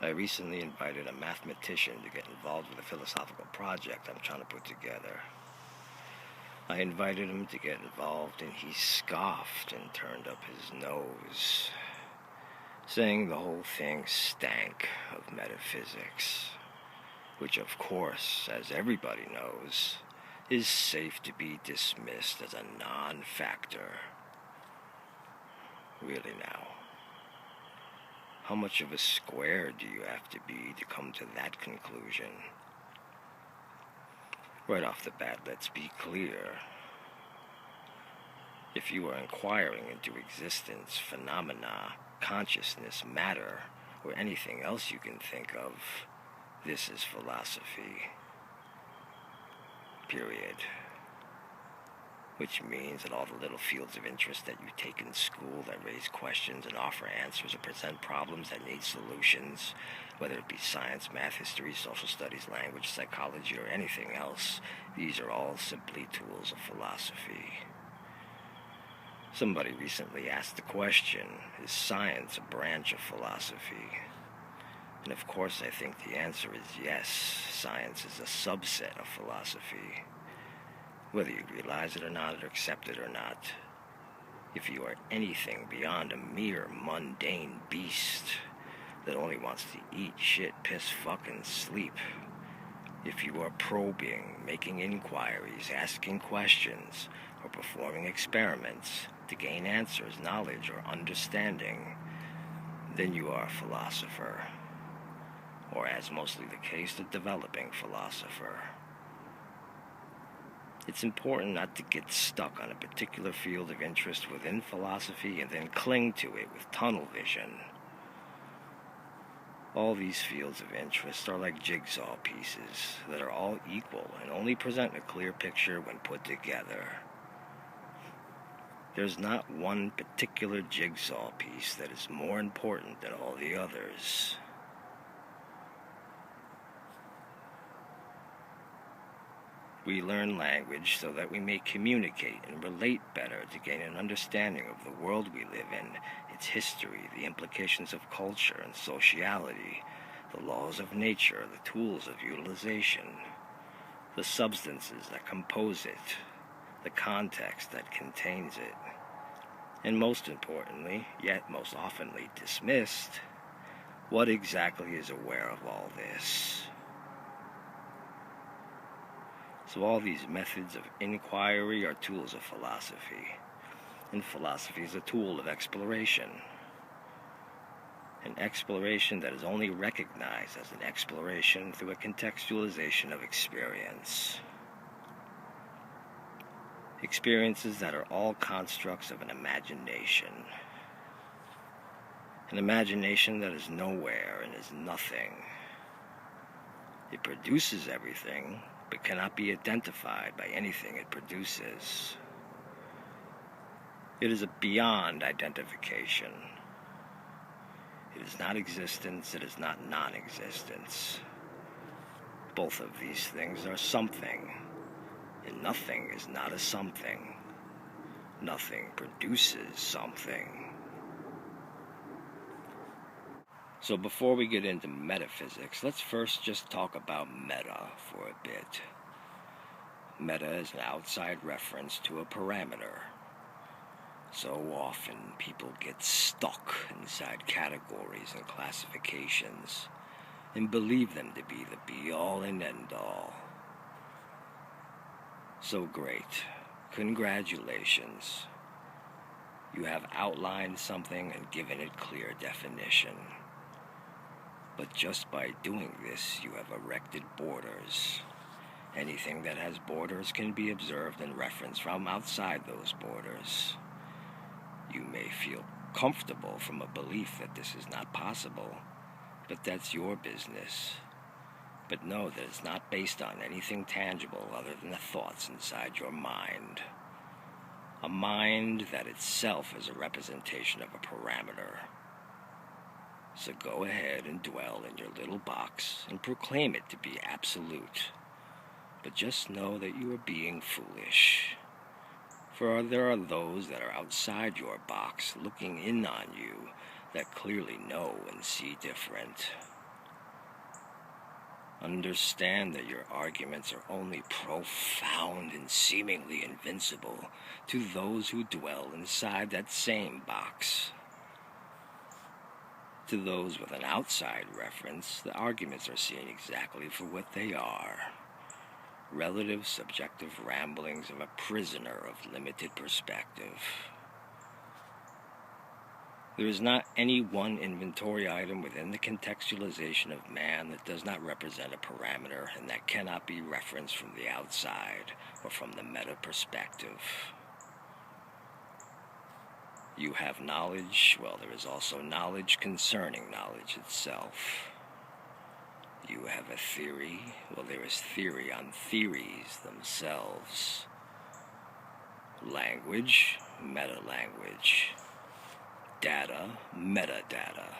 I recently invited a mathematician to get involved with a philosophical project I'm trying to put together. I invited him to get involved, and he scoffed and turned up his nose, saying the whole thing stank of metaphysics, which of course, as everybody knows, is safe to be dismissed as a non-factor. Really now, how much of a square do you have to be to come to that conclusion? Right off the bat, let's be clear. If you are inquiring into existence, phenomena, consciousness, matter, or anything else you can think of, this is philosophy. Period. Which means that all the little fields of interest that you take in school that raise questions and offer answers or present problems that need solutions, whether it be science, math, history, social studies, language, psychology, or anything else, these are all simply tools of philosophy. Somebody recently asked the question, is science a branch of philosophy? And of course I think the answer is yes, science is a subset of philosophy. Whether you realize it or not, or accept it or not, if you are anything beyond a mere mundane beast that only wants to eat, shit, piss, fuck, and sleep, if you are probing, making inquiries, asking questions, or performing experiments to gain answers, knowledge, or understanding, then you are a philosopher, or as mostly the case, a developing philosopher. It's important not to get stuck on a particular field of interest within philosophy and then cling to it with tunnel vision. All these fields of interest are like jigsaw pieces that are all equal and only present a clear picture when put together. There's not one particular jigsaw piece that is more important than all the others. We learn language so that we may communicate and relate better to gain an understanding of the world we live in, its history, the implications of culture and sociality, the laws of nature, the tools of utilization, the substances that compose it, the context that contains it, and most importantly, yet most oftenly dismissed, what exactly is aware of all this? So all these methods of inquiry are tools of philosophy, and philosophy is a tool of exploration. An exploration that is only recognized as an exploration through a contextualization of experience. Experiences that are all constructs of an imagination. An imagination that is nowhere and is nothing. It produces everything, but cannot be identified by anything it produces. It is beyond identification. It is not existence, it is not non-existence. Both of these things are something, and nothing is not a something. Nothing produces something. So before we get into metaphysics, let's first just talk about meta for a bit. Meta is an outside reference to a parameter. So often people get stuck inside categories and classifications and believe them to be the be-all and end-all. So great. Congratulations. You have outlined something and given it clear definition. But just by doing this, you have erected borders. Anything that has borders can be observed and referenced from outside those borders. You may feel comfortable from a belief that this is not possible, but that's your business. But know that it's not based on anything tangible other than the thoughts inside your mind. A mind that itself is a representation of a parameter. So go ahead and dwell in your little box and proclaim it to be absolute. But just know that you are being foolish. For there are those that are outside your box looking in on you that clearly know and see different. Understand that your arguments are only profound and seemingly invincible to those who dwell inside that same box. To those with an outside reference, the arguments are seen exactly for what they are. Relative subjective ramblings of a prisoner of limited perspective. There is not any one inventory item within the contextualization of man that does not represent a parameter and that cannot be referenced from the outside or from the meta perspective. You have knowledge, well, there is also knowledge concerning knowledge itself. You have a theory, well, there is theory on theories themselves. Language, meta-language. Data, metadata.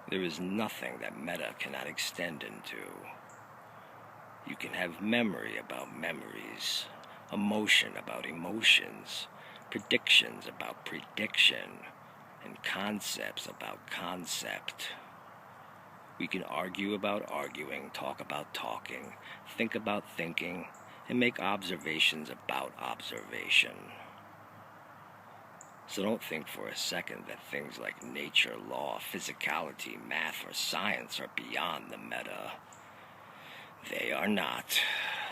There is nothing that meta cannot extend into. You can have memory about memories, emotion about emotions, predictions about prediction, and concepts about concept. We can argue about arguing, talk about talking, think about thinking, and make observations about observation. So don't think for a second that things like nature, law, physicality, math, or science are beyond the meta. They are not.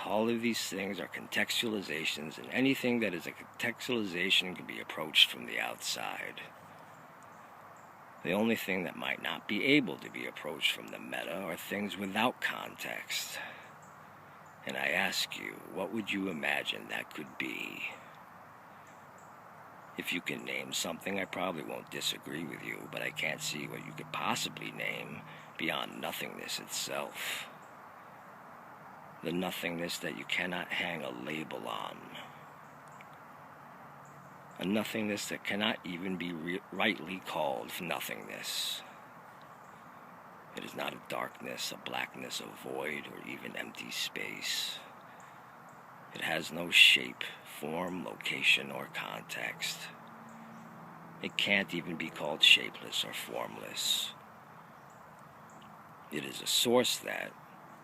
All of these things are contextualizations, and anything that is a contextualization can be approached from the outside. The only thing that might not be able to be approached from the meta are things without context. And I ask you, what would you imagine that could be? If you can name something, I probably won't disagree with you, but I can't see what you could possibly name beyond nothingness itself. The nothingness that you cannot hang a label on. A nothingness that cannot even be rightly called nothingness. It is not a darkness, a blackness, a void, or even empty space. It has no shape, form, location, or context. It can't even be called shapeless or formless. It is a source that,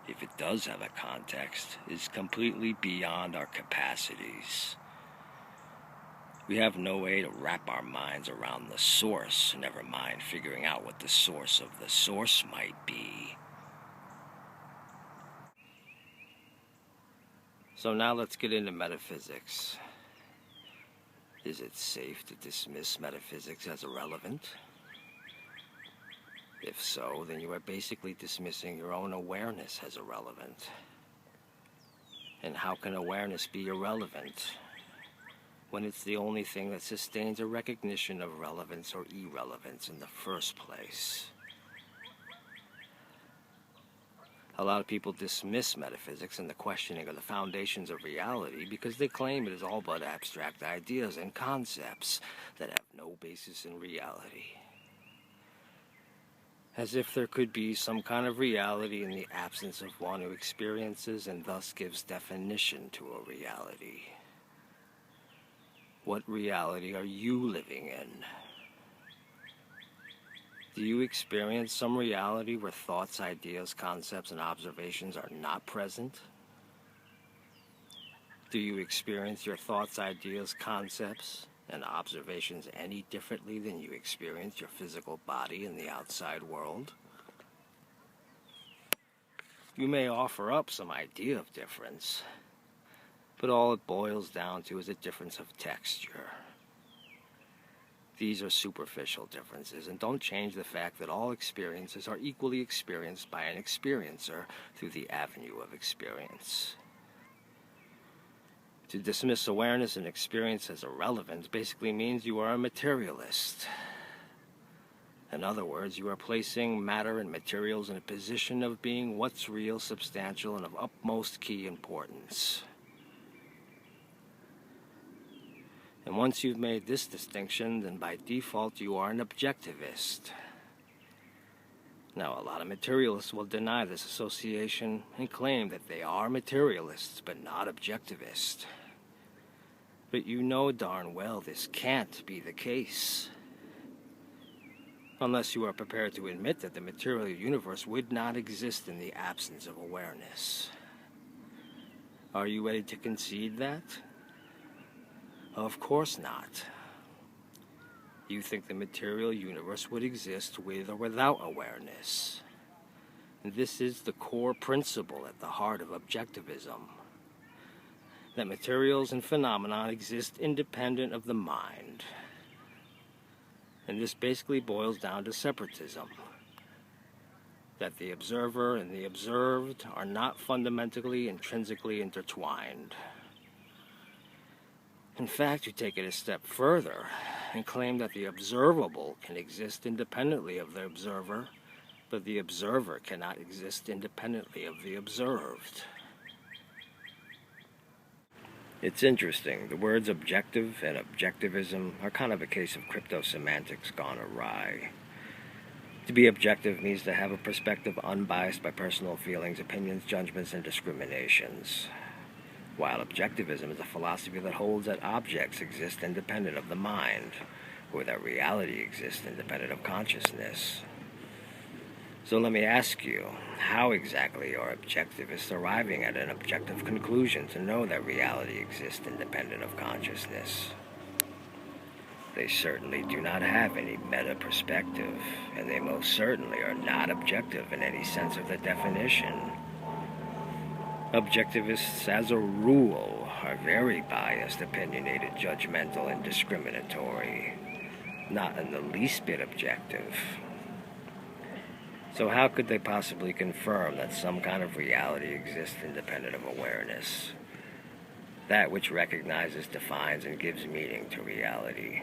if it does have a context, is completely beyond our capacities. We have no way to wrap our minds around the source, never mind figuring out what the source of the source might be. So now let's get into metaphysics. Is it safe to dismiss metaphysics as irrelevant? If so, then you are basically dismissing your own awareness as irrelevant. And how can awareness be irrelevant when it's the only thing that sustains a recognition of relevance or irrelevance in the first place? A lot of people dismiss metaphysics and the questioning of the foundations of reality because they claim it is all but abstract ideas and concepts that have no basis in reality. As if there could be some kind of reality in the absence of one who experiences and thus gives definition to a reality. What reality are you living in? Do you experience some reality where thoughts, ideas, concepts, and observations are not present? Do you experience your thoughts, ideas, concepts, and observations any differently than you experience your physical body in the outside world? You may offer up some idea of difference, but all it boils down to is a difference of texture. These are superficial differences and don't change the fact that all experiences are equally experienced by an experiencer through the avenue of experience. To dismiss awareness and experience as irrelevant basically means you are a materialist. In other words, you are placing matter and materials in a position of being what's real, substantial, and of utmost key importance. And once you've made this distinction, then by default you are an objectivist. Now, a lot of materialists will deny this association and claim that they are materialists, but not objectivist. But you know darn well this can't be the case. unless you are prepared to admit that the material universe would not exist in the absence of awareness. Are you ready to concede that? Of course not. You think the material universe would exist with or without awareness. And this is the core principle at the heart of objectivism. That materials and phenomena exist independent of the mind. And this basically boils down to separatism. That the observer and the observed are not fundamentally, intrinsically intertwined. In fact, you take it a step further and claim that the observable can exist independently of the observer, but the observer cannot exist independently of the observed. It's interesting. The words objective and objectivism are kind of a case of crypto-semantics gone awry. To be objective means to have a perspective unbiased by personal feelings, opinions, judgments, and discriminations. While objectivism is a philosophy that holds that objects exist independent of the mind, or that reality exists independent of consciousness. So let me ask you, how exactly are objectivists arriving at an objective conclusion to know that reality exists independent of consciousness? They certainly do not have any meta-perspective, and they most certainly are not objective in any sense of the definition. Objectivists, as a rule, are very biased, opinionated, judgmental, and discriminatory. Not in the least bit objective. So how could they possibly confirm that some kind of reality exists independent of awareness? That which recognizes, defines, and gives meaning to reality.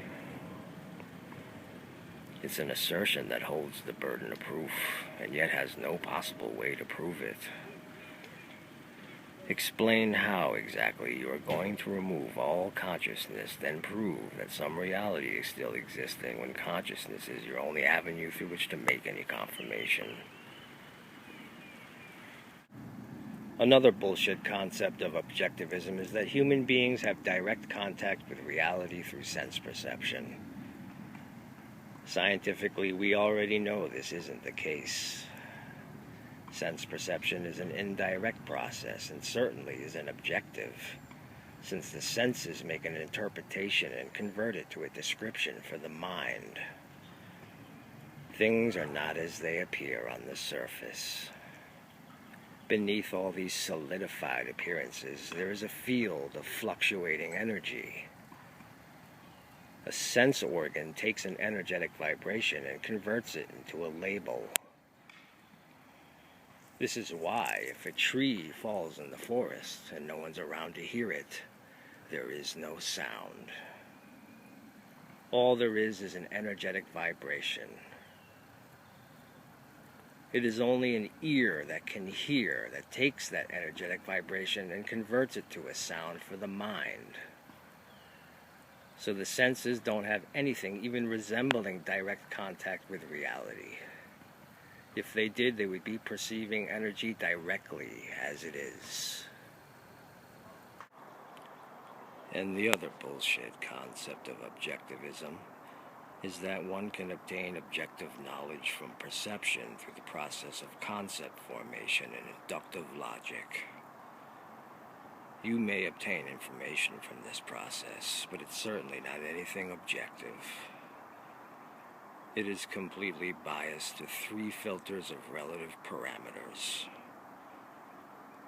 It's an assertion that holds the burden of proof, and yet has no possible way to prove it. Explain how exactly you are going to remove all consciousness, then prove that some reality is still existing when consciousness is your only avenue through which to make any confirmation. Another bullshit concept of objectivism is that human beings have direct contact with reality through sense perception. Scientifically, we already know this isn't the case. Sense perception is an indirect process and certainly is an objective, since the senses make an interpretation and convert it to a description for the mind. Things are not as they appear on the surface. Beneath all these solidified appearances, there is a field of fluctuating energy. A sense organ takes an energetic vibration and converts it into a label. This is why, if a tree falls in the forest and no one's around to hear it, there is no sound. All there is an energetic vibration. It is only an ear that can hear, that takes that energetic vibration and converts it to a sound for the mind. So the senses don't have anything even resembling direct contact with reality. If they did, they would be perceiving energy directly as it is. And the other bullshit concept of objectivism is that one can obtain objective knowledge from perception through the process of concept formation and inductive logic. You may obtain information from this process, but it's certainly not anything objective. It is completely biased to 3 filters of relative parameters.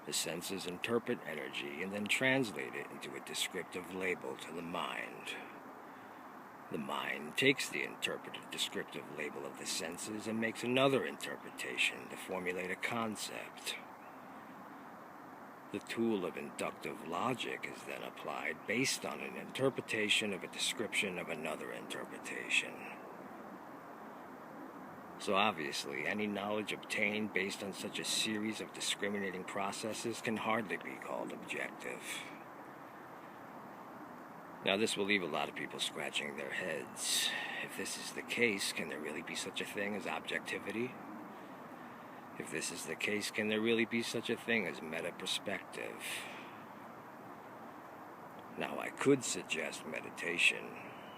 The senses interpret energy and then translate it into a descriptive label to the mind. The mind takes the interpretive descriptive label of the senses and makes another interpretation to formulate a concept. The tool of inductive logic is then applied based on an interpretation of a description of another interpretation. So obviously, any knowledge obtained based on such a series of discriminating processes can hardly be called objective. Now this will leave a lot of people scratching their heads. If this is the case, can there really be such a thing as objectivity? If this is the case, can there really be such a thing as meta-perspective? Now I could suggest meditation,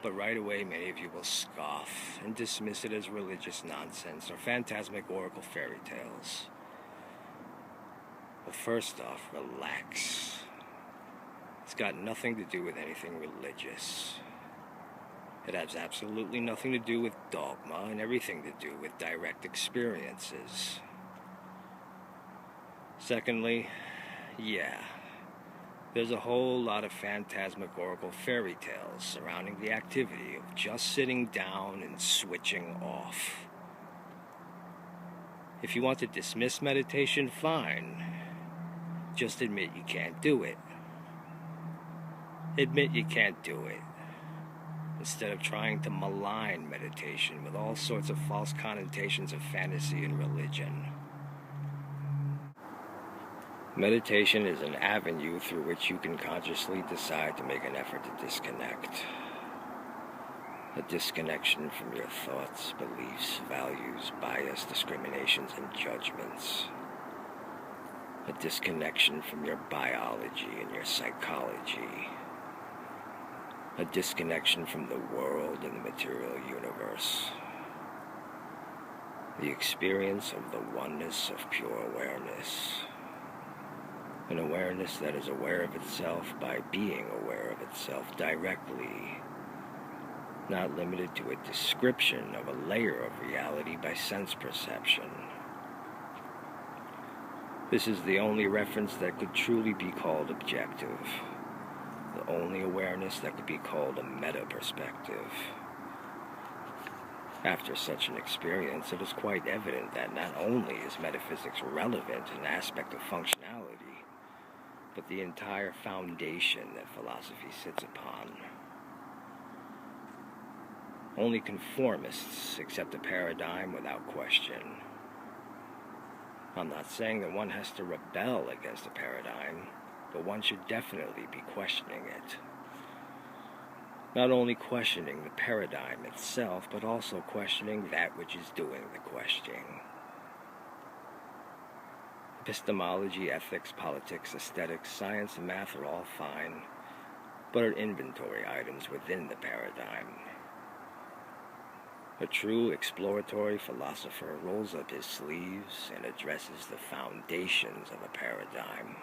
But right away, many of you will scoff and dismiss it as religious nonsense or phantasmagorical fairy tales. But first off, relax. It's got nothing to do with anything religious. It has absolutely nothing to do with dogma and everything to do with direct experiences. Secondly, yeah, there's a whole lot of phantasmagorical fairy tales surrounding the activity of just sitting down and switching off. If you want to dismiss meditation, fine. Just admit you can't do it. Admit you can't do it, instead of trying to malign meditation with all sorts of false connotations of fantasy and religion. Meditation is an avenue through which you can consciously decide to make an effort to disconnect. A disconnection from your thoughts, beliefs, values, bias, discriminations, and judgments. A disconnection from your biology and your psychology. A disconnection from the world and the material universe. The experience of the oneness of pure awareness. An awareness that is aware of itself by being aware of itself directly, not limited to a description of a layer of reality by sense perception. This is the only reference that could truly be called objective, the only awareness that could be called a meta-perspective. After such an experience, it is quite evident that not only is metaphysics relevant an aspect of functionality, but the entire foundation that philosophy sits upon. Only conformists accept a paradigm without question. I'm not saying that one has to rebel against a paradigm, but one should definitely be questioning it. Not only questioning the paradigm itself, but also questioning that which is doing the questioning. Epistemology, ethics, politics, aesthetics, science, and math are all fine, but are inventory items within the paradigm. A true exploratory philosopher rolls up his sleeves and addresses the foundations of a paradigm.